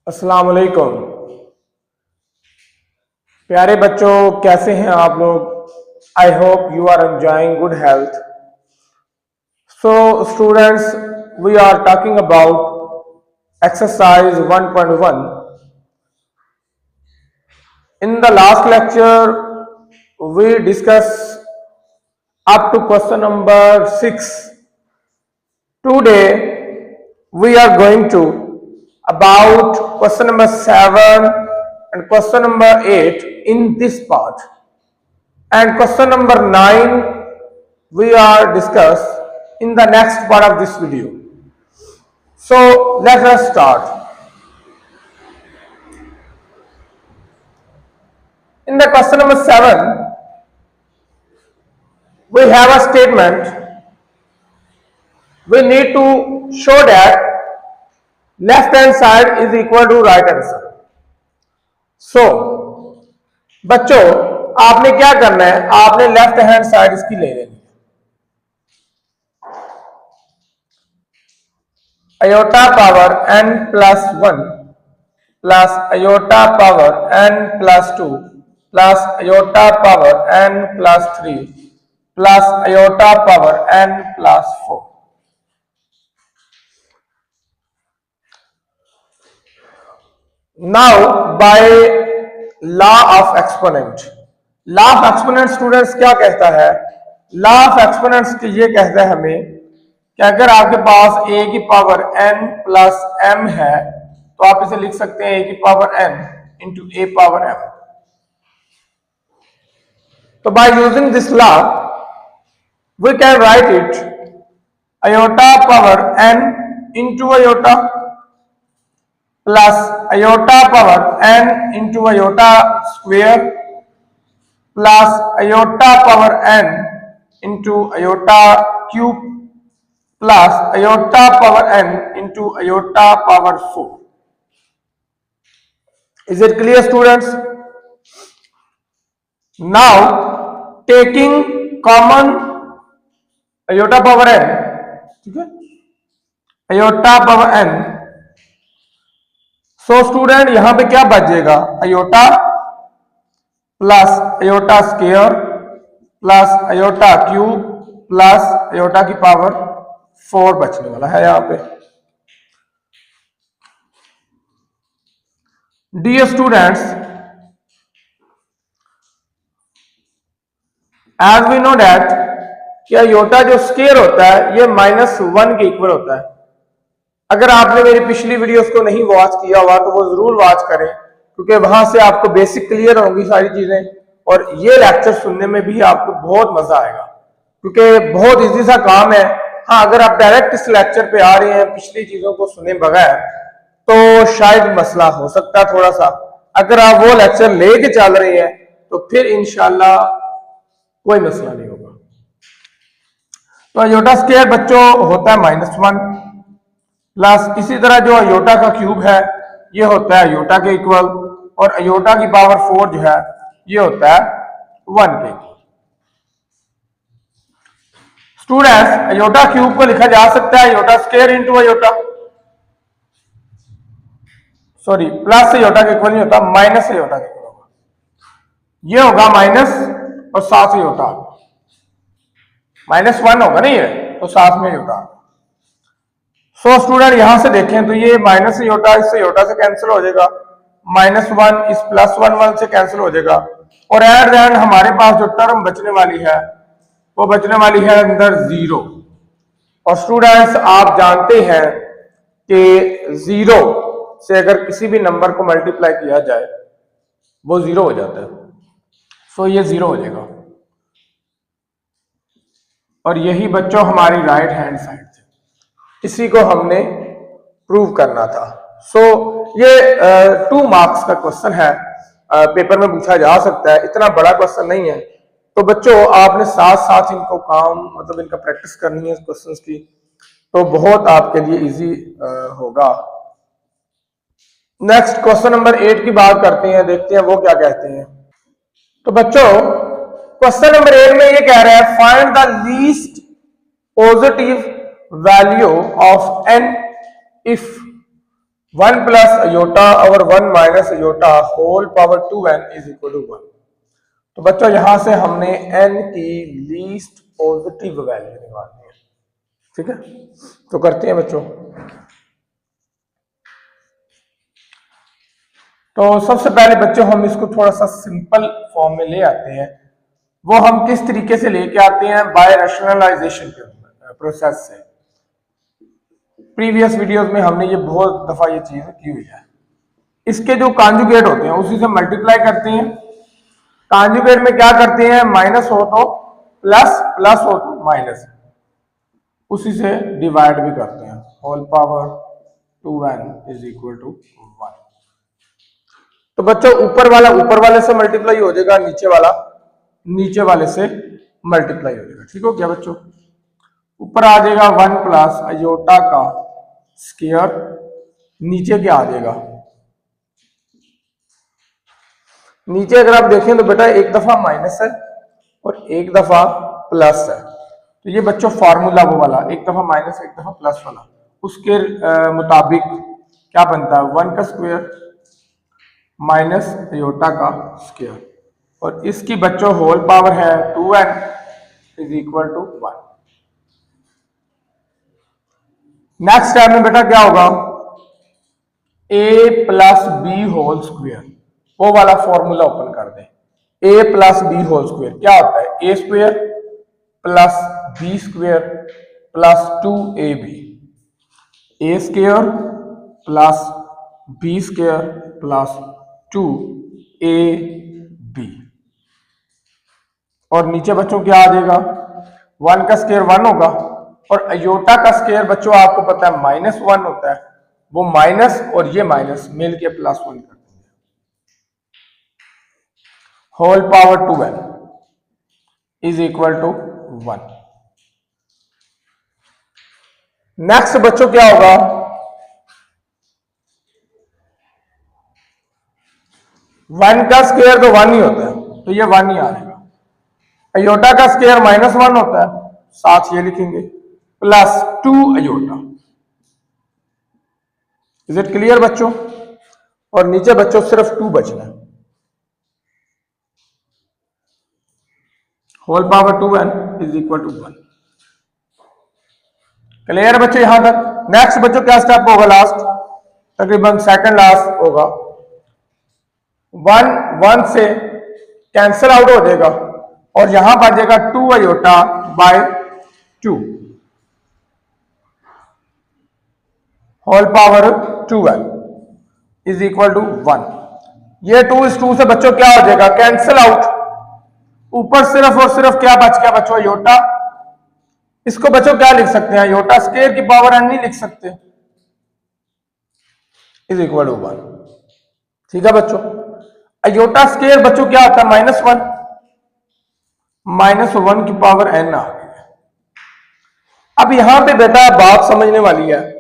अस्सलाम वालेकुम। प्यारे बच्चों, कैसे हैं आप लोग? I hope you are enjoying good health. So students, we are talking about exercise 1.1. In the last lecture we discussed up to question number 6. Today we are going to about question number 7 and question number 8 in this part, and question number 9 we are discuss in the next part of this video. So let us start. In the question number 7 we have a statement. We need to show that left hand side is equal to right hand side. So बच्चों, आपने क्या करना है? आपने left hand side इसकी ले लेनी है। Iota power n plus 1 plus iota power n plus 2 plus iota power n plus 3 plus iota power n plus 4. Now by law of exponent, law of exponent students क्या कहता है? Law of exponents ये कहता है हमें कि अगर आपके पास a की पावर n प्लस m है तो आप इसे लिख सकते हैं a की power n into a power m. तो by using this law we can write it iota power n into iota plus iota power n into iota square plus iota power n into iota cube plus iota power n into iota power 4. Is it clear students? Now taking common iota power n, ठीक है, iota power n. So student यहां पे क्या बचेगा? Iota plus aorta square plus iota cube plus iota की power 4 बचने वाला है यहां पे. Dear students, as we know that कि अयोटा जो स्क्वायर होता है ये -1 के इक्वल होता है. अगर आपने मेरी पिछली वीडियोस को नहीं वॉच किया हुआ तो वो जरूर वॉच करें, क्योंकि वहां से आपको बेसिक क्लियर होंगी सारी चीजें, और ये लेक्चर सुनने में भी आपको बहुत मजा आएगा क्योंकि बहुत इजी सा काम है. हाँ, अगर आप डायरेक्ट इस लेक्चर पे आ रहे हैं पिछली चीजों को सुने बगैर तो शायद मसला हो सकता है थोड़ा सा. अगर आप वो लेक्चर लेके चल रहे हैं तो फिर इंशाल्लाह कोई मसला नहीं होगा. तो अयोटा स्क्वायर बच्चों होता है -1 प्लस इसी तरह जो अयोटा का क्यूब है ये होता है अयोटा के इक्वल, और अयोटा की पावर 4 जो है ये होता है 1 के इक्वल. स्टूडेंट्स, अयोटा क्यूब को लिखा जा सकता है iota square into iota, sorry plus iota के इक्वल नहीं होता, माइनस अयोटा के इक्वल होगा. ये होगा माइनस और साथ अयोटा, -1 होगा नहीं है तो साथ में अयोटा. सो स्टूडेंट यहां से देखें तो ये माइनस अयोटा इस अयोटा से कैंसिल हो जाएगा, -1 इस +1 से कैंसिल हो जाएगा, और एट द एंड हमारे पास जो टर्म बचने वाली है वो बचने वाली है अंदर 0. और स्टूडेंट्स आप जानते हैं कि 0 से अगर किसी भी नंबर को मल्टीप्लाई किया जाए वो 0 हो जाता है. सो ये 0 हो जाएगा, और यही बच्चों हमारी राइट हैंड साइड थी, इसी को हमने प्रूव करना था. सो ये 2 मार्क्स का क्वेश्चन है, पेपर में पूछा जा सकता है, इतना बड़ा क्वेश्चन नहीं है. तो बच्चों आपने साथ साथ इनको काम मतलब इनका प्रैक्टिस करनी है क्वेश्चंस की, तो बहुत आपके लिए इजी होगा. नेक्स्ट क्वेश्चन नंबर 8 की बात करते हैं, देखते हैं वो क्या कहते हैं. तो बच्चों क्वेश्चन नंबर 8 में ये कह रहा है find the least positive value of n if 1 plus iota और 1 minus iota whole power 2n is equal to 1। तो बच्चों यहां से हमने n की लीस्ट पॉजिटिव वैल्यू निकालनी है। ठीक है, तो करते हैं बच्चों। तो सबसे पहले बच्चों हम इसको थोड़ा सा सिंपल फॉर्म में ले आते हैं। वो हम किस तरीके से लेके आते हैं, बाय रैशनलाइजेशन के प्रोसेस से। प्रीवियस वीडियोस में हमने ये बहुत दफा ये चीज की हुई है। इसके जो कॉन्जुगेट होते हैं उसी से मल्टीप्लाई करते हैं। कॉन्जुगेट में क्या करते हैं, माइनस हो तो प्लस, प्लस हो तो माइनस, उसी से डिवाइड भी करते हैं। Whole power 2n is equal to 1। तो बच्चों ऊपर वाले से मल्टीप्लाई हो जाएगा, नीचे वाले से मल्टीप्लाई हो जाएगा। ठीक हो गया बच्चों। ऊपर आ जाएगा 1 प्लस अयोटा का स्क्वायर, नीचे क्या आ जाएगा, नीचे अगर आप देखें तो बेटा एक दफा माइनस है और एक दफा प्लस है। तो ये बच्चों फार्मूला वो वाला, एक दफा माइनस एक दफा प्लस वाला, उसके मुताबिक क्या बनता है, 1 का स्क्वायर माइनस अयोटा का स्क्वायर, और इसकी बच्चों होल पावर है 2n is equal to 1। Next step में बेटा क्या होगा, a plus B whole square, वो वाला फॉर्मूला ओपन कर दें। a plus B whole square क्या होता है, a square plus B square plus 2ab, a square plus B square plus 2ab, और नीचे बच्चों क्या आ जाएगा, 1 का स्क्वायर 1 होगा, और अयोटा का स्क्वायर बच्चों आपको पता है -1 होता है, वो माइनस और ये माइनस मिल के +1 कर देंगे। Whole power 2n is equal to 1। Next बच्चों क्या होगा, वन का स्क्वायर तो 1 ही होता है, तो ये 1 ही आएगा। अयोटा का स्क्वायर -1 होता है, साथ ये लिखेंगे plus 2 iota. Is it clear बच्चों। और नीचे बच्चों सिर्फ 2 बचना है। Whole power 2n is equal to 1। Clear बच्चों यहां तक। नेक्स्ट बच्चों क्या स्टेप होगा, लास्ट तकरीबन सेकंड लास्ट होगा, 1 से कैंसिल आउट हो जाएगा और यहां पर जाएगा 2 iota by 2 whole power 2n is equal to 1। ये 2 इस 2 से बच्चों क्या हो जाएगा, कैंसिल आउट। ऊपर सिर्फ और सिर्फ क्या बच गया बच्चों, अयोटा। इसको बच्चों क्या लिख सकते हैं, अयोटा स्क्वायर की पावर n नहीं लिख सकते, इज इक्वल टू 1। ठीक है बच्चों। अयोटा स्क्वायर बच्चों क्या आता है, -1, -1 की पावर n आ गई है। अब यहां पे बेटा बात समझने वाली है,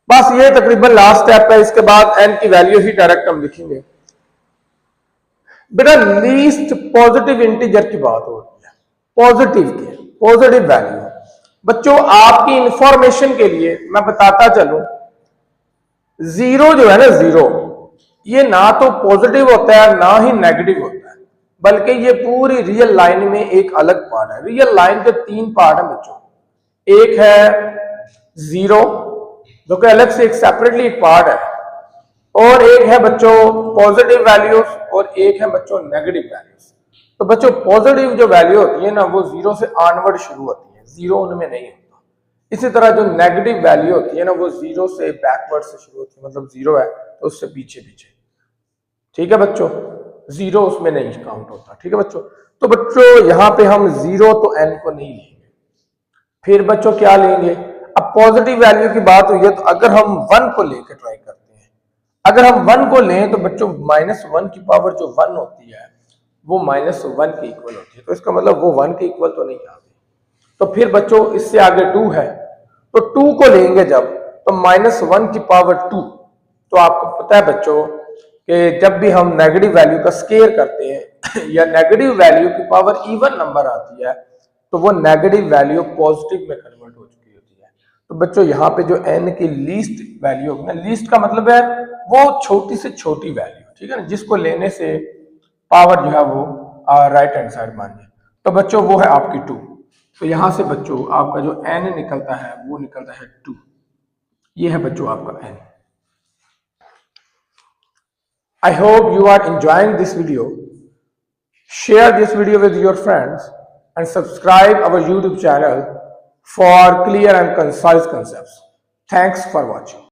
बस ये तकरीबन लास्ट स्टेप है, इसके बाद n की वैल्यू ही डायरेक्ट हम लिखेंगे। बेटा लीस्ट पॉजिटिव इंटीजर की बात हो रही है, पॉजिटिव वैल्यू। बच्चों आपकी इंफॉर्मेशन के लिए मैं बताता चलूं, 0 जो है ना, 0 ये ना तो पॉजिटिव होता है ना ही नेगेटिव होता है, बल्कि ये पूरी रियल लाइन में एक अलग पार्ट है। रियल लाइन के 3 पार्ट है बच्चों, एक है 0 जो कि अलग से एक सेपरेटली एक पार्ट है, और एक है बच्चों पॉजिटिव वैल्यूज, और एक है बच्चों नेगेटिव वैल्यूज। तो बच्चों पॉजिटिव जो वैल्यू होती है ना, वो 0 से ऑनवर्ड शुरू होती है, 0 उनमें नहीं होता। इसी तरह जो नेगेटिव वैल्यू होती है ना, वो 0 से बैकवर्ड से शुरू होती है, मतलब 0 है तो उससे पीछे पीछे। ठीक है बच्चों, 0 उसमें नहीं काउंट होता। ठीक है बच्चों। तो बच्चों यहां पे हम 0 तो n को नहीं लेंगे, फिर बच्चों क्या लेंगे, अब पॉजिटिव वैल्यू की बात हुई है तो अगर हम 1 को लेकर ट्राई करते हैं, अगर हम 1 को लें तो बच्चों -1 की पावर जो 1 होती है वो -1 के इक्वल होती है, तो इसका मतलब वो 1 के इक्वल तो नहीं आती। तो फिर बच्चों इससे आगे 2 है, तो 2 को लेंगे जब, तो -1 की पावर 2। तो आपको पता है बच्चों कि जब भी हम नेगेटिव वैल्यू का स्क्वायर करते हैं या नेगेटिव वैल्यू की पावर इवन नंबर आती है, तो वो नेगेटिव वैल्यू पॉजिटिव में कन्वर्ट हो चुकी होती है। तो बच्चों यहाँ पे जो n की लीस्ट वैल्यू होगी ना, लीस्ट का मतलब है वो छोटी से छोटी वैल्यू, ठीक है ना, जिसको लेने से पावर जो है वो राइट हैंड साइड मानिए, तो बच्चों वो है आपकी 2। तो यहां से बच्चों आपका जो n निकलता है वो निकलता है 2। ये है बच्चों आपका n। I hope you are enjoying this video. Share this video with your friends and subscribe our YouTube channel for clear and concise concepts. Thanks for watching.